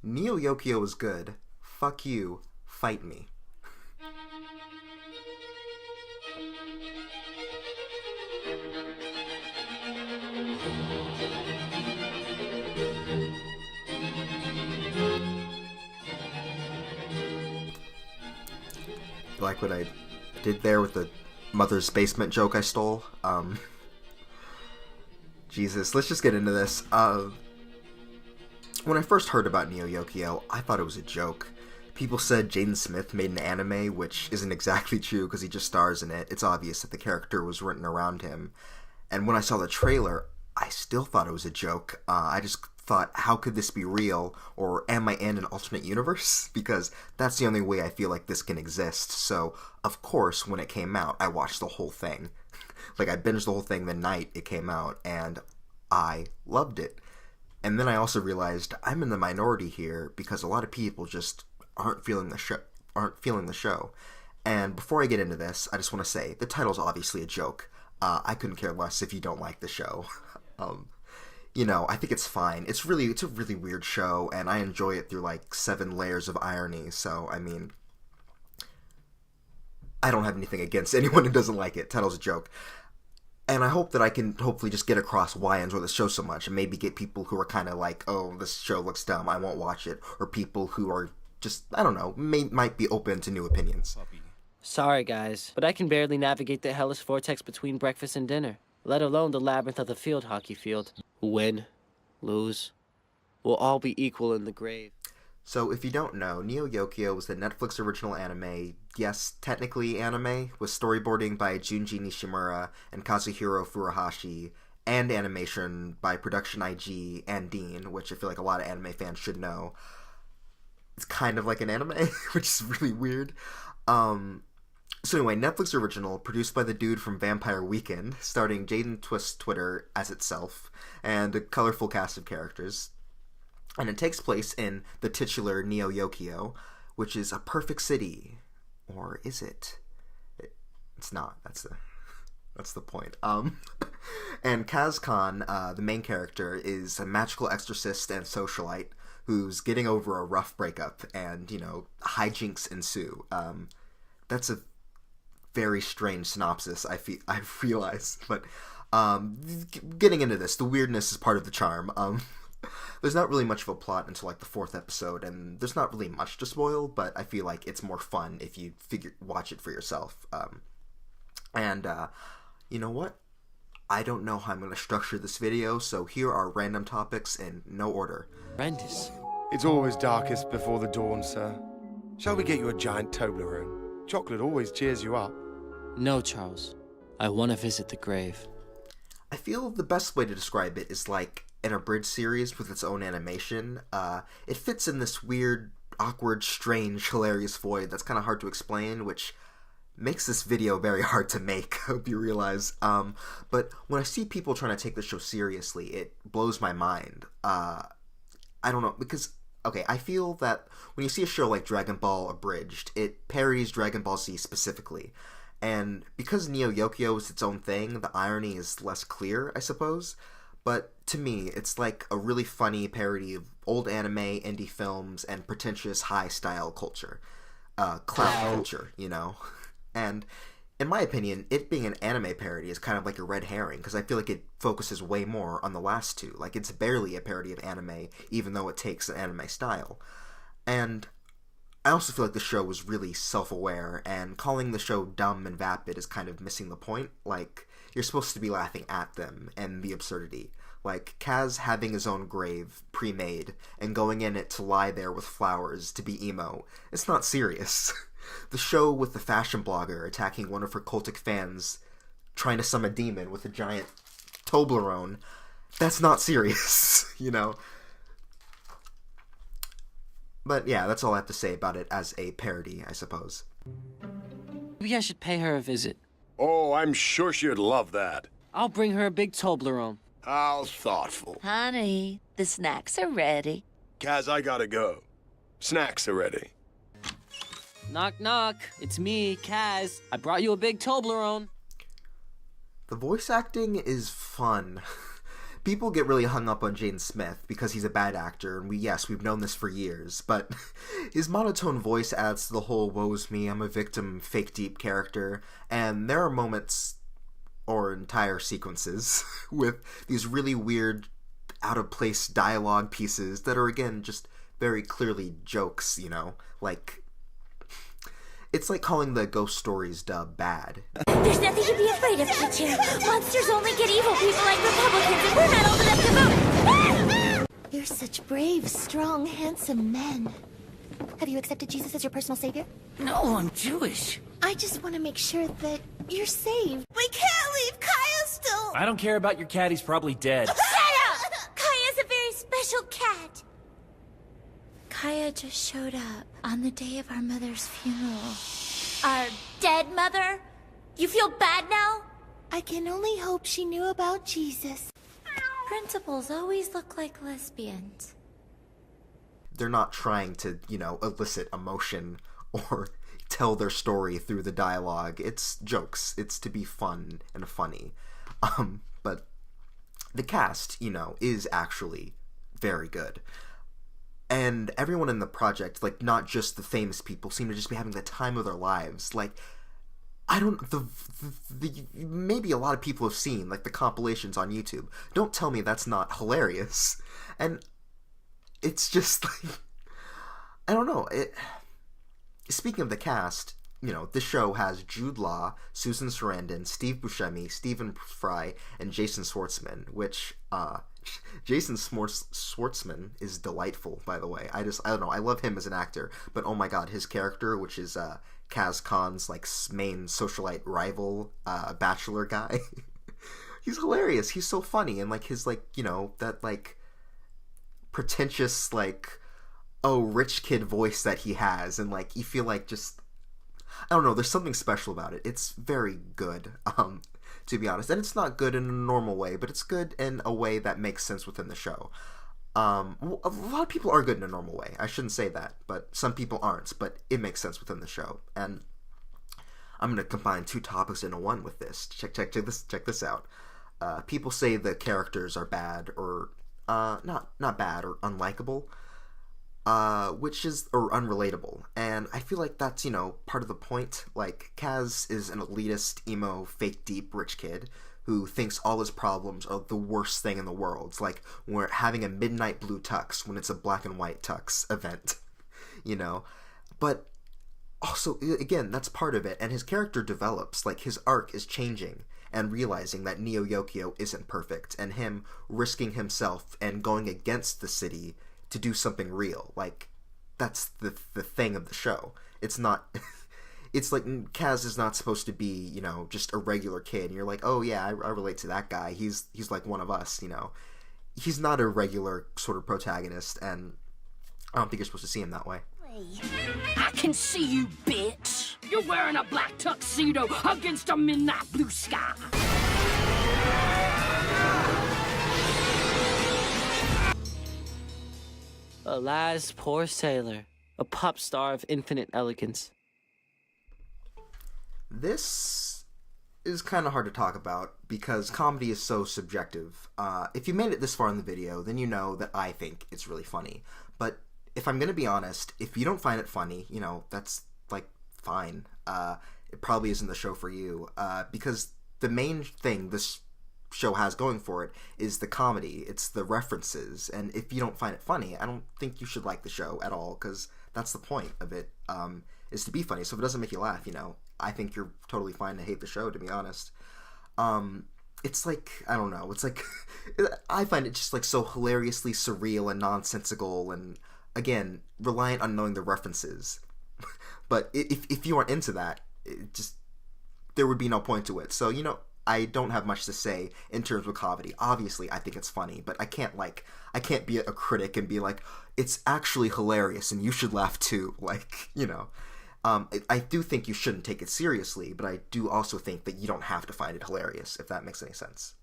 Neo Yokio is good. Fuck you. Fight me. Like what I did there with the Mother's Basement joke I stole. Jesus, let's just get into this. When I first heard about Neo Yokio, I thought it was a joke. People said Jaden Smith made an anime, which isn't exactly true because he just stars in it. It's obvious that the character was written around him. And when I saw the trailer, I still thought it was a joke. I just thought, how could this be real? Or am I in an alternate universe? Because that's the only way I feel like this can exist. So, of course, when it came out, I watched the whole thing. Like, I binged the whole thing the night it came out, and I loved it. And then I also realized I'm in the minority here because a lot of people just aren't feeling the show. And before I get into this, I just want to say the title's obviously a joke. I couldn't care less if you don't like the show. I think it's fine. It's a really weird show, and I enjoy it through like 7 layers of irony. So I mean, I don't have anything against anyone who doesn't like it. Title's a joke. And I hope that I can hopefully just get across why I enjoy the show so much, and maybe get people who are kind of like, oh, this show looks dumb, I won't watch it, or people who are just, I don't know, might be open to new opinions. Sorry, guys, but I can barely navigate the hellish vortex between breakfast and dinner, let alone the labyrinth of the field hockey field. Win, lose, we'll all be equal in the grave. So, if you don't know, Neo Yokio was the Netflix original anime, yes, technically anime, with storyboarding by Junji Nishimura and Kazuhiro Furuhashi, and animation by Production IG and Dean, which I feel like a lot of anime fans should know. It's kind of like an anime, which is really weird. So anyway, Netflix original, produced by the dude from Vampire Weekend, starring Jaden Twist Twitter as itself, and a colorful cast of characters. And it takes place in the titular Neo Yokio, which is a perfect city. Or is it? It's not. That's the point. And Kaz Khan, the main character, is a magical exorcist and socialite who's getting over a rough breakup, and, hijinks ensue. That's a very strange synopsis, I realize. But getting into this, the weirdness is part of the charm. There's not really much of a plot until like the 4th episode, and there's not really much to spoil, but I feel like it's more fun if you watch it for yourself. You know what? I don't know how I'm going to structure this video, so here are random topics in no order. Horrendous. It's always darkest before the dawn, sir. Shall we get you a giant Toblerone? Chocolate always cheers you up. No, Charles. I want to visit the grave. I feel the best way to describe it is like an abridged series with its own animation. It fits in this weird, awkward, strange, hilarious void that's kind of hard to explain, which makes this video very hard to make, I hope you realize. But when I see people trying to take the show seriously, it blows my mind. I don't know, because, okay, I feel that when you see a show like Dragon Ball Abridged, it parodies Dragon Ball Z specifically. And because Neo Yokio is its own thing, the irony is less clear, I suppose. But to me, it's like a really funny parody of old anime, indie films, and pretentious high-style culture. Clown culture, And in my opinion, it being an anime parody is kind of like a red herring, because I feel like it focuses way more on the last two. Like, it's barely a parody of anime, even though it takes an anime style. And I also feel like the show was really self-aware, and calling the show dumb and vapid is kind of missing the point. Like, you're supposed to be laughing at them and the absurdity. Like, Kaz having his own grave pre-made and going in it to lie there with flowers to be emo. It's not serious. The show with the fashion blogger attacking one of her cultic fans trying to summon a demon with a giant Toblerone. That's not serious, But yeah, that's all I have to say about it as a parody, I suppose. Maybe I should pay her a visit. Oh, I'm sure she'd love that. I'll bring her a big Toblerone. How thoughtful. Honey, the snacks are ready. Kaz, I gotta go. Snacks are ready. Knock, knock. It's me, Kaz. I brought you a big Toblerone. The voice acting is fun. People get really hung up on Jaden Smith because he's a bad actor, and we've known this for years, but his monotone voice adds to the whole woe's me, I'm a victim, fake deep character, and there are moments, or entire sequences, with these really weird, out-of-place dialogue pieces that are, again, just very clearly jokes, you know? Like, it's like calling the Ghost Stories dub bad. There's nothing to be afraid of, teacher. Monsters only get evil people like Republicans, and we're not old enough to vote. You're such brave, strong, handsome men. Have you accepted Jesus as your personal savior? No, I'm Jewish. I just want to make sure that you're saved. We can't leave Kaya still. I don't care about your cat, he's probably dead. Shut up! Kaya's a very special cat. Kaya just showed up on the day of our mother's funeral. Our dead mother? You feel bad now? I can only hope she knew about Jesus. Principals always look like lesbians. They're not trying to, you know, elicit emotion or tell their story through the dialogue. It's jokes. It's to be fun and funny. But the cast, you know, is actually very good. And everyone in the project, like, not just the famous people, seem to just be having the time of their lives. Like, maybe a lot of people have seen, like, the compilations on YouTube. Don't tell me that's not hilarious. And it's just, like, I don't know. Speaking of the cast, you know, this show has Jude Law, Susan Sarandon, Steve Buscemi, Stephen Fry, and Jason Schwartzman, which, Jason Schwartzman is delightful, by the way. I don't know, I love him as an actor, but oh my god, his character, which is, Kaz Khan's, like, main socialite rival, bachelor guy, he's hilarious, he's so funny, and, like, his, like, you know, that, like, pretentious, like, oh, rich kid voice that he has, and, like, you feel like just, I don't know, there's something special about it. It's very good, to be honest. And it's not good in a normal way, but it's good in a way that makes sense within the show. A lot of people are good in a normal way. I shouldn't say that, but some people aren't, but it makes sense within the show. And I'm going to combine two topics into one with this. Check this out. People say the characters are bad, or not bad, or unlikable. Or unrelatable, and I feel like that's, you know, part of the point. Like, Kaz is an elitist, emo, fake deep, rich kid who thinks all his problems are the worst thing in the world. It's like we're having a midnight blue tux when it's a black and white tux event, you know? But also, again, that's part of it, and his character develops, like, his arc is changing and realizing that Neo Yokio isn't perfect, and him risking himself and going against the city to do something real. Like, that's the thing of the show. It's not, it's like, Kaz is not supposed to be, you know, just a regular kid, and you're like, oh yeah, I relate to that guy, he's like one of us, you know. He's not a regular sort of protagonist, and I don't think you're supposed to see him that way. I can see you, bitch. You're wearing a black tuxedo against a midnight blue sky. Alas, poor sailor, a pop star of infinite elegance. This is kind of hard to talk about because comedy is so subjective. If you made it this far in the video, then you know that I think it's really funny. But if I'm going to be honest, if you don't find it funny, you know, that's, like, fine. It probably isn't the show for you, because the main thing this show has going for it is the comedy. It's the references, and if you don't find it funny, I don't think you should like the show at all, because that's the point of it, is to be funny. So if it doesn't make you laugh, you know, I think you're totally fine to hate the show, to be honest. It's like, I don't know, it's like, I find it just, like, so hilariously surreal and nonsensical, and again, reliant on knowing the references. But if you aren't into that, it just, there would be no point to it. So, you know, I don't have much to say in terms of comedy. Obviously, I think it's funny, but I can't be a critic and be like, it's actually hilarious and you should laugh too. Like, you know, I do think you shouldn't take it seriously, but I do also think that you don't have to find it hilarious, if that makes any sense.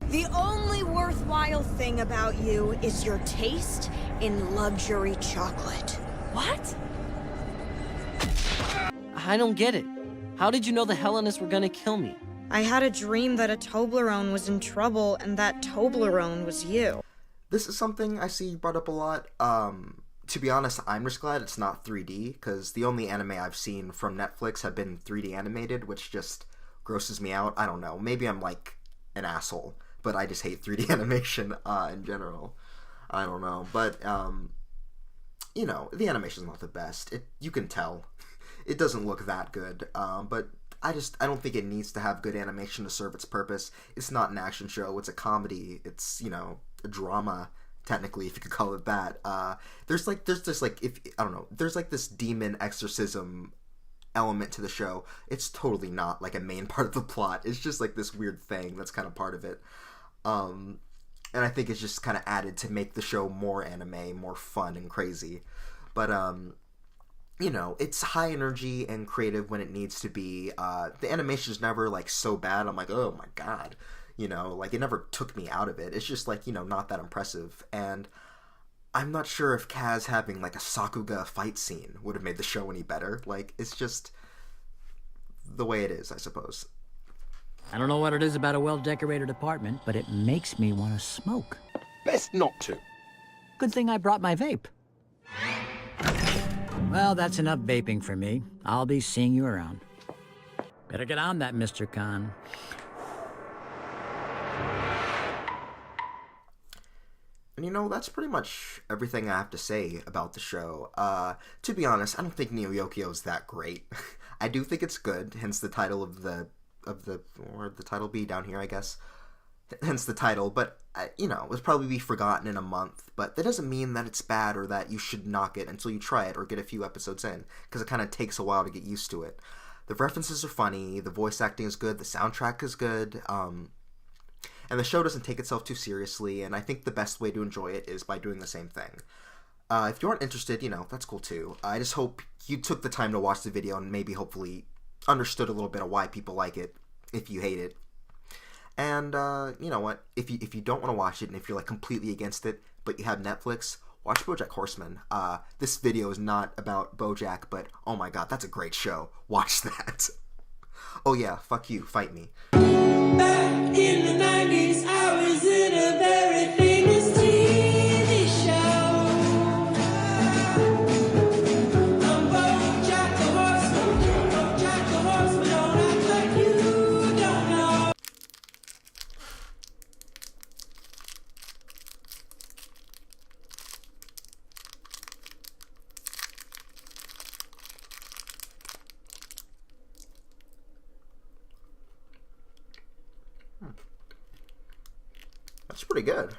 The only worthwhile thing about you is your taste in luxury chocolate. What? I don't get it. How did you know the Hellenists were gonna kill me? I had a dream that a Toblerone was in trouble and that Toblerone was you. This is something I see brought up a lot. To be honest, I'm just glad it's not 3D, because the only anime I've seen from Netflix have been 3D animated, which just grosses me out. I don't know. Maybe I'm like an asshole, but I just hate 3D animation in general. I don't know. But, you know, the animation's not the best. You can tell. It doesn't look that good, but I don't think it needs to have good animation to serve its purpose. It's not an action show. It's a comedy. It's, you know, a drama, technically, if you could call it that. There's this demon exorcism element to the show. It's totally not like a main part of the plot. It's just like this weird thing that's kind of part of it. And I think it's just kind of added to make the show more anime, more fun and crazy. But, you know, it's high energy and creative when it needs to be. The animation's never, like, so bad. I'm like, oh my god. You know, like, it never took me out of it. It's just, like, you know, not that impressive. And I'm not sure if Kaz having, like, a Sakuga fight scene would have made the show any better. Like, it's just the way it is, I suppose. I don't know what it is about a well-decorated apartment, but it makes me want to smoke. Best not to. Good thing I brought my vape. Well, that's enough vaping for me. I'll be seeing you around. Better get on that, Mr. Khan. And you know, that's pretty much everything I have to say about the show. To be honest, I don't think Yokio is that great. I do think it's good, hence the title or the title be down here, I guess. Hence the title, but, you know, it'll probably be forgotten in a month. But that doesn't mean that it's bad or that you should knock it until you try it or get a few episodes in, because it kind of takes a while to get used to it. The references are funny, the voice acting is good, the soundtrack is good, and the show doesn't take itself too seriously, and I think the best way to enjoy it is by doing the same thing. If you aren't interested, you know, that's cool too. I just hope you took the time to watch the video and maybe hopefully understood a little bit of why people like it, if you hate it. And, you know what, if you don't want to watch it, and if you're, like, completely against it, but you have Netflix, watch BoJack Horseman. This video is not about BoJack, but, oh my god, that's a great show. Watch that. Oh yeah, fuck you, fight me. Back in the 90s, I was in a very famous TV show. I'm BoJack the Horseman, BoJack the Horseman, don't act like you don't know. That's pretty good.